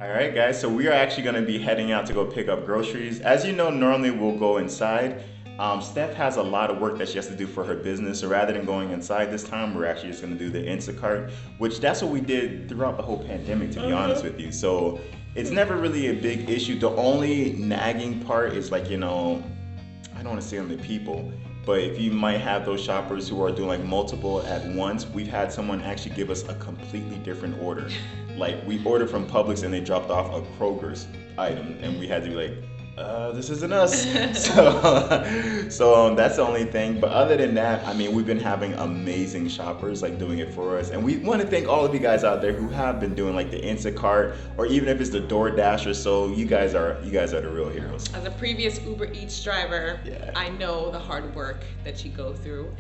All right, guys, so we are actually going to be heading out to go pick up groceries. As you know, normally we'll go inside. Steph has a lot of work that she has to do for her business, so rather than going inside this time, we're actually just going to do the Instacart, which that's what we did throughout the whole pandemic, to be honest with you. So it's never really a big issue. The only nagging part is like, I don't want to say on the people, but if you might have those shoppers who are doing like multiple at once, we've had someone actually give us a completely different order. Like we ordered from Publix and they dropped off a Kroger's item, and we had to be like, this isn't us. So that's the only thing. But other than that, I mean, we've been having amazing shoppers like doing it for us, and we want to thank all of you guys out there who have been doing like the Instacart, or even if it's the DoorDash or so. You guys are the real heroes. As a previous Uber Eats driver, Yeah. I know the hard work that you go through.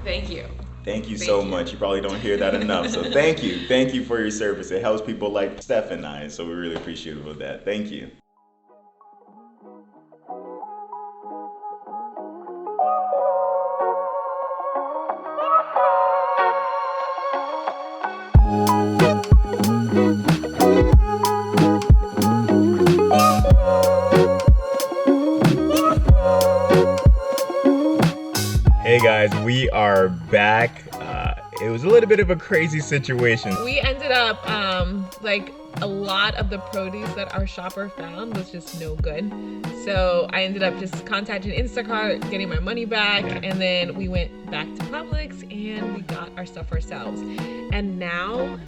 Thank you. Thank you so much. You probably don't hear that enough. So thank you. Thank you for your service. It helps people like Steph and I. So we're really appreciative of that. Thank you. Hey guys, we are back. It was a little bit of a crazy situation. We ended up, like a lot of the produce that our shopper found was just no good. So I ended up just contacting Instacart, getting my money back, and then we went back to Publix and we got our stuff ourselves. And now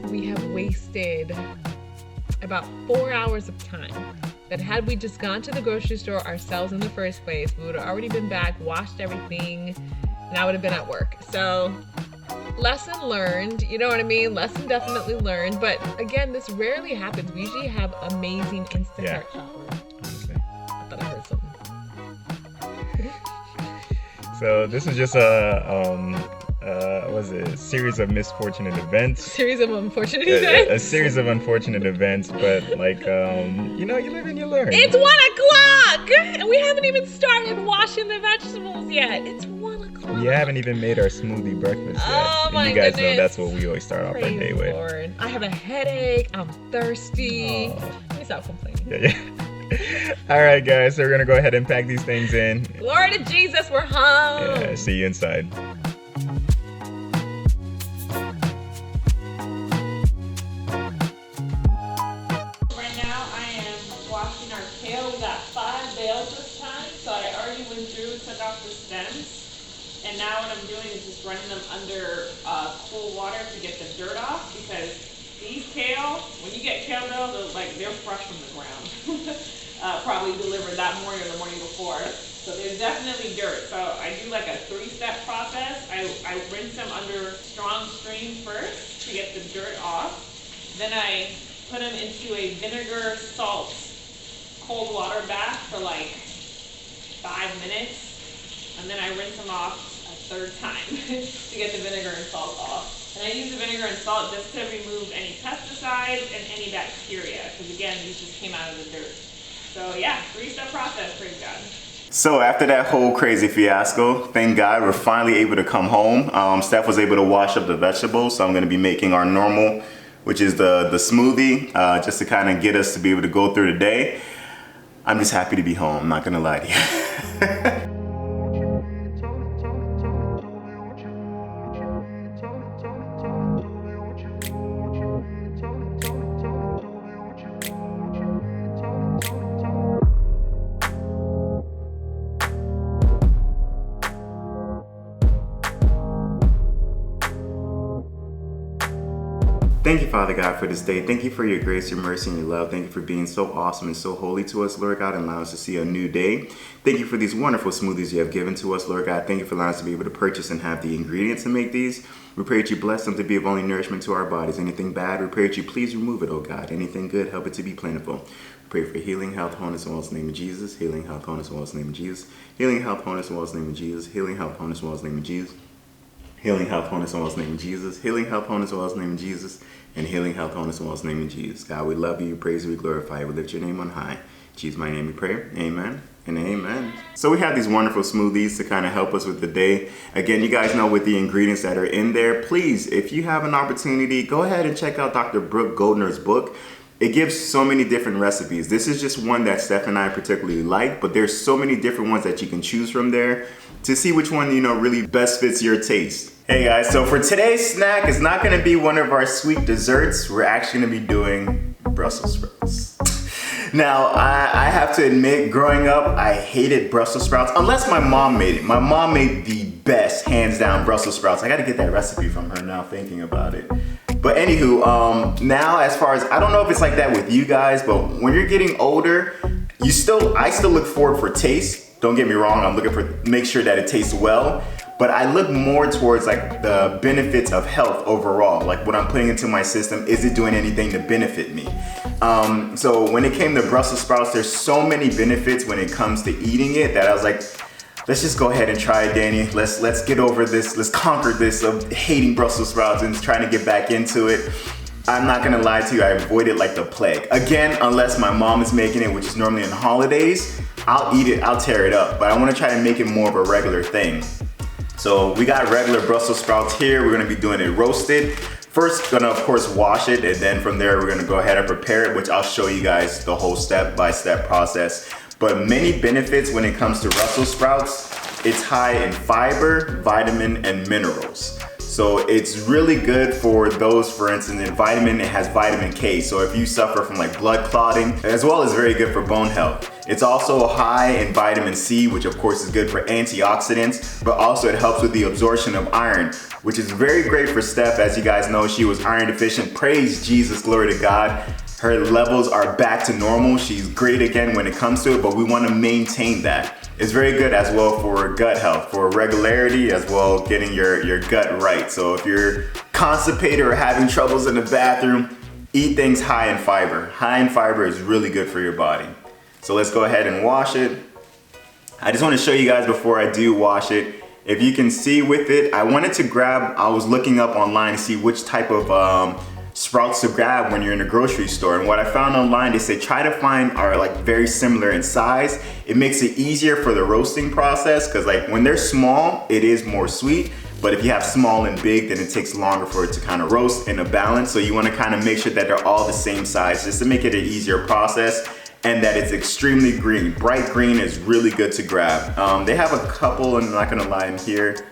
we have wasted about 4 hours of time that had we just gone to the grocery store ourselves in the first place, we would have already been back, washed everything, and I would have been at work. So lesson learned, you know what I mean? Lesson definitely learned. But again, this rarely happens. We usually have amazing Instacart shoppers. Honestly. I thought I heard something. So this is just a series of misfortunate events. Series of unfortunate events. A series of unfortunate events, but like, you live and you learn. It's 1 o'clock! And we haven't even started washing the vegetables yet. It's 1 o'clock. We haven't even made our smoothie breakfast yet. Oh my and you guys goodness. know that's what we always start off our Praise day with. Lord. I have a headache. I'm thirsty. Oh. Let me stop complaining. Yeah. All right, guys. So we're gonna go ahead and pack these things in. Glory to Jesus, we're home. Yeah. See you inside. Right now, I am washing our kale. We got 5 bales this time, so I already went through, took off the stems, and now what I'm doing is just running them under cool water to get the dirt off, because these kale, when you get kale though, they're fresh from the ground. Probably delivered that morning or the morning before. So there's definitely dirt. So I do like a 3-step process. I rinse them under strong stream first to get the dirt off. Then I put them into a vinegar, salt, cold water bath for like 5 minutes. And then I rinse them off a 3rd time to get the vinegar and salt off. And I use the vinegar and salt just to remove any pesticides and any bacteria, because again, these just came out of the dirt. So yeah, 3-step process, praise God. So after that whole crazy fiasco, thank God we're finally able to come home. Steph was able to wash up the vegetables, so I'm gonna be making our normal, which is the smoothie, just to kind of get us to be able to go through the day. I'm just happy to be home, I'm not gonna lie to you. Thank you, Father God, for this day. Thank you for your grace, your mercy, and your love. Thank you for being so awesome and so holy to us, Lord God, and allowing us to see a new day. Thank you for these wonderful smoothies you have given to us, Lord God. Thank you for allowing us to be able to purchase and have the ingredients to make these. We pray that you bless them to be of only nourishment to our bodies. Anything bad, we pray that you please remove it, oh God. Anything good, help it to be plentiful. We pray for healing, health, wholeness, and wellness in the name of Jesus. Healing, health, wholeness, and wellness in the name of Jesus. Healing, health, wholeness, and wellness in the name of Jesus. Healing, health, wholeness, and wellness in the name of Jesus. Healing, health, wholeness, and wellness in the name of Jesus. Healing, health, wholeness, and wellness in the name of Jesus. And healing, health, wholeness, and wellness in the name of Jesus. God, we love you, praise you, we glorify you, we lift your name on high. In Jesus' my name we pray. Amen and amen. So we have these wonderful smoothies to kind of help us with the day. Again, you guys know with the ingredients that are in there, please, if you have an opportunity, go ahead and check out Dr. Brooke Goldner's book. it gives so many different recipes. This is just one that Steph and I particularly like, but there's so many different ones that you can choose from there to see which one, you know, really best fits your taste. Hey guys, so for today's snack, it's not gonna be one of our sweet desserts. We're actually gonna be doing Brussels sprouts. Now, I have to admit, growing up, I hated Brussels sprouts, unless my mom made it. My mom made the best, hands down, Brussels sprouts. I gotta get that recipe from her now, thinking about it. But anywho, now as far as, I don't know if it's like that with you guys, but when you're getting older, I still look forward for taste. Don't get me wrong, I'm looking for, make sure that it tastes well. But I look more towards like the benefits of health overall. Like what I'm putting into my system, is it doing anything to benefit me? So when it came to Brussels sprouts, there's so many benefits when it comes to eating it that I was like, let's just go ahead and try it, Danny. Let's get over this. Let's conquer this of hating Brussels sprouts and trying to get back into it. I'm not gonna lie to you, I avoid it like the plague. Again, unless my mom is making it, which is normally on holidays, I'll eat it, I'll tear it up. But I wanna try to make it more of a regular thing. So we got regular Brussels sprouts here. We're gonna be doing it roasted. First, gonna of course wash it, and then from there we're gonna go ahead and prepare it, which I'll show you guys the whole step-by-step process. But many benefits when it comes to Brussels sprouts. It's high in fiber, vitamin, and minerals. So it's really good for those, for instance, in vitamin, it has vitamin K. So if you suffer from like blood clotting, as well as very good for bone health. It's also high in vitamin C, which of course is good for antioxidants, but also it helps with the absorption of iron, which is very great for Steph. As you guys know, she was iron deficient. Praise Jesus, glory to God. Her levels are back to normal. She's great again when it comes to it, but we want to maintain that. It's very good as well for gut health, for regularity, as well getting your gut right. So if you're constipated or having troubles in the bathroom, eat things high in fiber. High in fiber is really good for your body. So let's go ahead and wash it. I just want to show you guys before I do wash it. If you can see with it, I wanted to grab, I was looking up online to see which type of sprouts to grab when you're in a grocery store. And what I found online, they say try to find are like very similar in size. It makes it easier for the roasting process, because like when they're small, it is more sweet. But if you have small and big, then it takes longer for it to kind of roast in a balance. So you want to kind of make sure that they're all the same size, just to make it an easier process, and that it's extremely green. Bright green is really good to grab. They have a couple, and I'm not gonna lie, in here.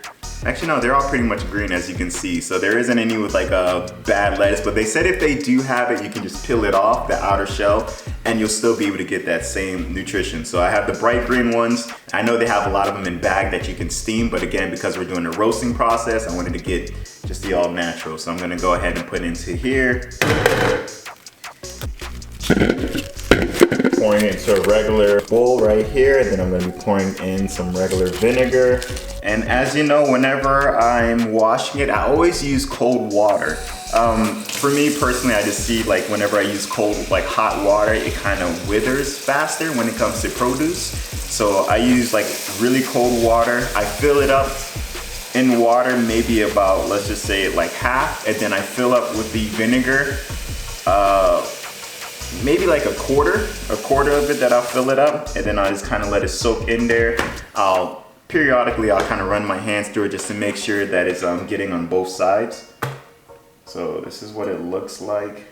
Actually, no, they're all pretty much green, as you can see. So there isn't any with like a bad lettuce, but they said if they do have it, you can just peel it off the outer shell and you'll still be able to get that same nutrition. So I have the bright green ones. I know they have a lot of them in bag that you can steam, but again, because we're doing a roasting process, I wanted to get just the all natural. So I'm gonna go ahead and put it into here. Pouring it into a regular bowl right here. Then I'm gonna be pouring in some regular vinegar. And as you know, whenever I'm washing it, I always use cold water. For me personally, I just see like whenever I use cold, like hot water, it kind of withers faster when it comes to produce. So I use like really cold water. I fill it up in water, maybe about, let's just say like half, and then I fill up with the vinegar, maybe like a quarter of it that I'll fill it up, and then I just kind of let it soak in there. Periodically, I'll kind of run my hands through it just to make sure that it's getting on both sides. So this is what it looks like.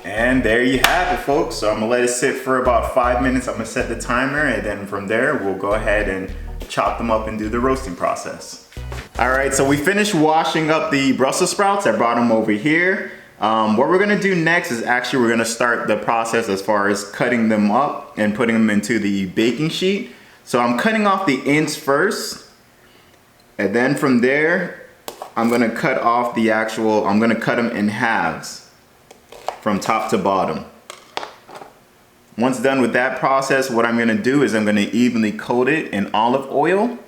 And there you have it, folks. So I'm gonna let it sit for about 5 minutes. I'm gonna set the timer, and then from there, we'll go ahead and chop them up and do the roasting process. All right, so we finished washing up the Brussels sprouts. I brought them over here. What we're gonna do next is actually we're gonna start the process as far as cutting them up and putting them into the baking sheet. So I'm cutting off the ends first, and then from there, I'm gonna cut off the actual, I'm gonna cut them in halves from top to bottom. Once done with that process, what I'm gonna do is I'm gonna evenly coat it in olive oil,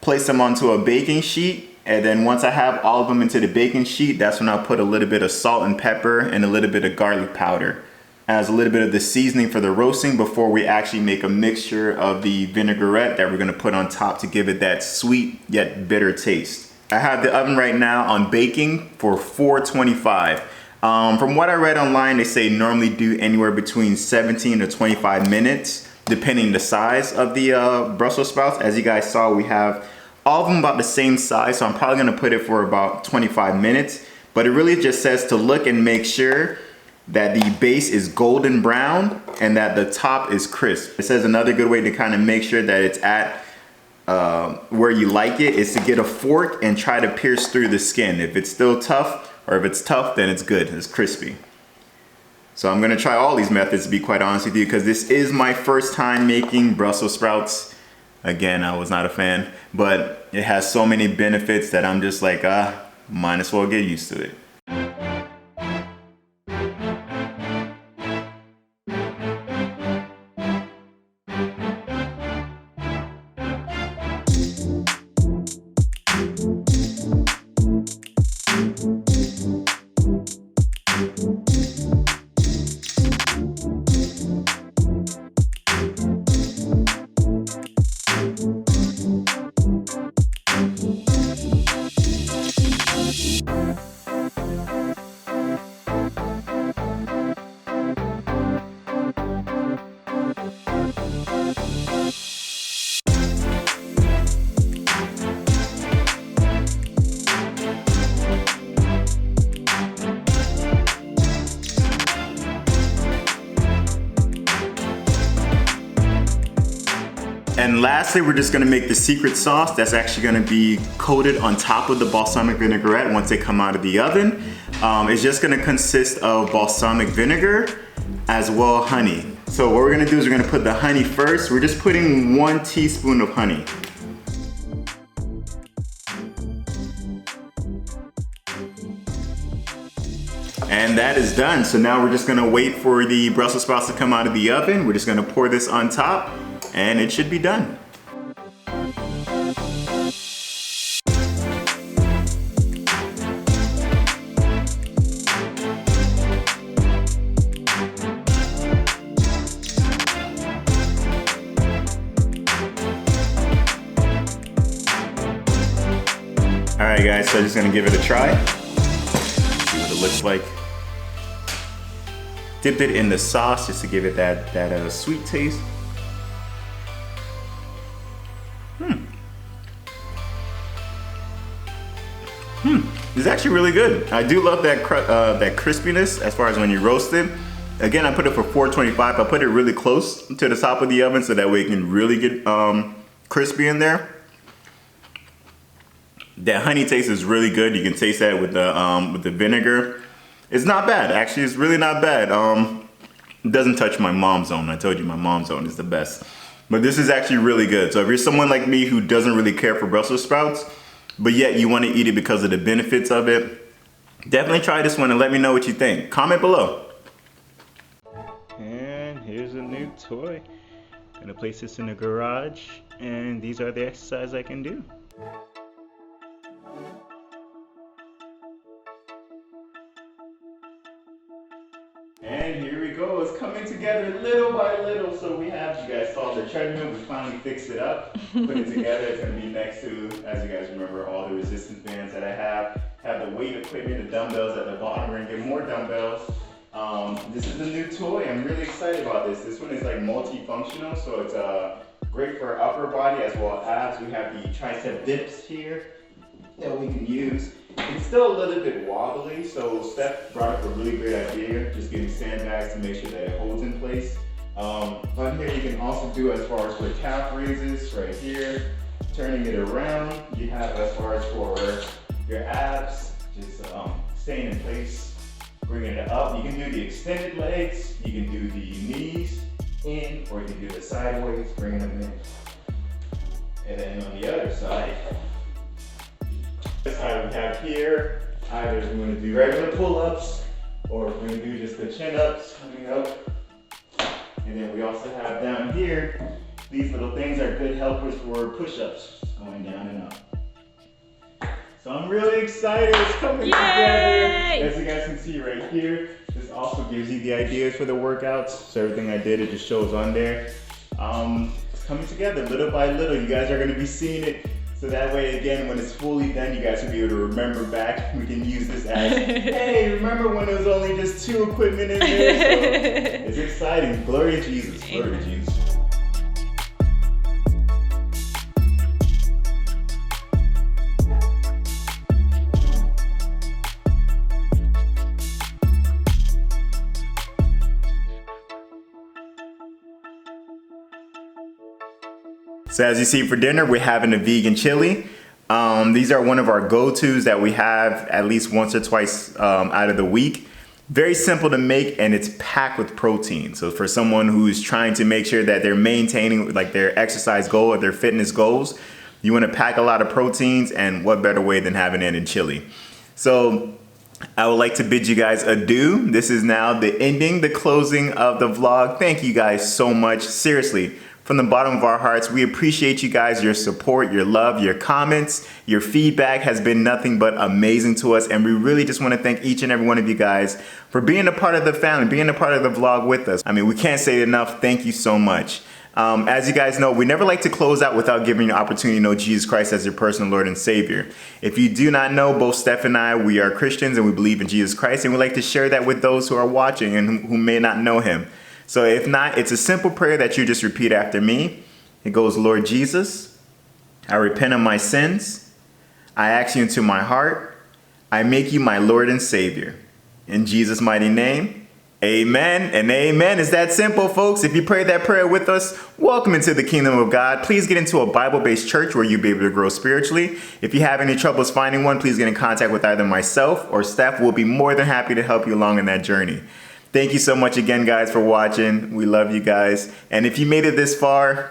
place them onto a baking sheet, and then once I have all of them into the baking sheet, that's when I'll put a little bit of salt and pepper and a little bit of garlic powder as a little bit of the seasoning for the roasting before we actually make a mixture of the vinaigrette that we're gonna put on top to give it that sweet yet bitter taste. I have the oven right now on baking for 425. From what I read online, they say normally do anywhere between 17 to 25 minutes. depending the size of the Brussels sprouts. As you guys saw, we have all of them about the same size, so I'm probably gonna put it for about 25 minutes. But it really just says to look and make sure that the base is golden brown and that the top is crisp. It says another good way to kind of make sure that it's at where you like it is to get a fork and try to pierce through the skin. If it's still tough, or if it's tough, then it's good, it's crispy. So I'm gonna try all these methods, to be quite honest with you, because this is my first time making Brussels sprouts. Again, I was not a fan, but it has so many benefits that I'm just like, might as well get used to it. And lastly, we're just gonna make the secret sauce that's actually gonna be coated on top of the balsamic vinaigrette once they come out of the oven. It's just gonna consist of balsamic vinegar as well honey. So what we're gonna do is we're gonna put the honey first. We're just putting 1 teaspoon of honey. And that is done. So now we're just gonna wait for the Brussels sprouts to come out of the oven. We're just gonna pour this on top and it should be done. All right guys, so just gonna give it a try. See what it looks like. Dipped it in the sauce just to give it that sweet taste. It's actually really good. I do love that crispiness as far as when you roast it. Again, I put it for 425. I put it really close to the top of the oven so that way it can really get crispy in there. That honey taste is really good. You can taste that with the vinegar. It's not bad, actually. It's really not bad. It doesn't touch my mom's own. I told you my mom's own is the best. But this is actually really good. So if you're someone like me who doesn't really care for Brussels sprouts, but yet you want to eat it because of the benefits of it, definitely try this one and let me know what you think. Comment below. And here's a new toy. I'm gonna place this in the garage, and these are the exercises I can do. And here we go, it's coming together little by little. So we have, you guys saw the treadmill, we finally fixed it up, put it together. It's gonna be next to, as you guys remember, all the resistance bands that I have the weight equipment, the dumbbells at the bottom. We're gonna get more dumbbells. This is a new toy, I'm really excited about this. This one is like multifunctional, so it's great for upper body as well as abs. We have the tricep dips here that we can use. It's still a little bit wobbly, so Steph brought up a really great idea, just getting sandbags to make sure that it holds in place. But here you can also do as far as for calf raises right here, turning it around. You have as far as for your abs, just staying in place, bringing it up. You can do the extended legs, you can do the knees in, or you can do the sideways, bringing them in. And then on the other side, this side we have here, either we're going to do regular pull-ups, or we're going to do just the chin-ups coming up. And then we also have down here, these little things are good helpers for push-ups, going down and up. So I'm really excited, it's coming together. As you guys can see right here, this also gives you the ideas for the workouts. So everything I did, it just shows on there. It's coming together little by little. You guys are going to be seeing it. So that way, again, when it's fully done, you guys will be able to remember back. We can use this as, hey, remember when there was only just 2 equipment in there? So it's exciting. Glory to Jesus. Glory to Jesus. So as you see for dinner, we're having a vegan chili. These are one of our go-tos that we have at least once or twice out of the week. Very simple to make, and it's packed with protein. So for someone who's trying to make sure that they're maintaining like their exercise goal or their fitness goals, you want to pack a lot of proteins, and what better way than having it in chili. So I would like to bid you guys adieu. This is now the ending, the closing of the vlog. Thank you guys so much. Seriously, from the bottom of our hearts, we appreciate you guys, your support, your love, your comments, your feedback has been nothing but amazing to us. And we really just want to thank each and every one of you guys for being a part of the family, being a part of the vlog with us. I mean, we can't say it enough. Thank you so much. As you guys know, we never like to close out without giving you an opportunity to know Jesus Christ as your personal Lord and Savior. If you do not know, both Steph and I, we are Christians and we believe in Jesus Christ, and we like to share that with those who are watching and who may not know him. So if not, it's a simple prayer that you just repeat after me. It goes, Lord Jesus, I repent of my sins. I ask you into my heart. I make you my Lord and Savior. In Jesus' mighty name, amen and amen. It's that simple, folks. If you prayed that prayer with us, welcome into the kingdom of God. Please get into a Bible-based church where you'll be able to grow spiritually. If you have any troubles finding one, please get in contact with either myself or Steph. We'll be more than happy to help you along in that journey. Thank you so much again, guys, for watching. We love you guys. And if you made it this far,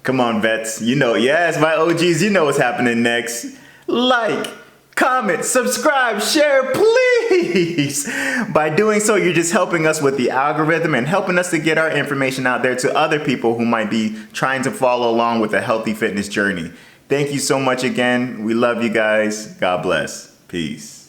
come on, vets. You know, yes, my OGs, you know what's happening next. Like, comment, subscribe, share, please. By doing so, you're just helping us with the algorithm and helping us to get our information out there to other people who might be trying to follow along with a healthy fitness journey. Thank you so much again. We love you guys. God bless. Peace.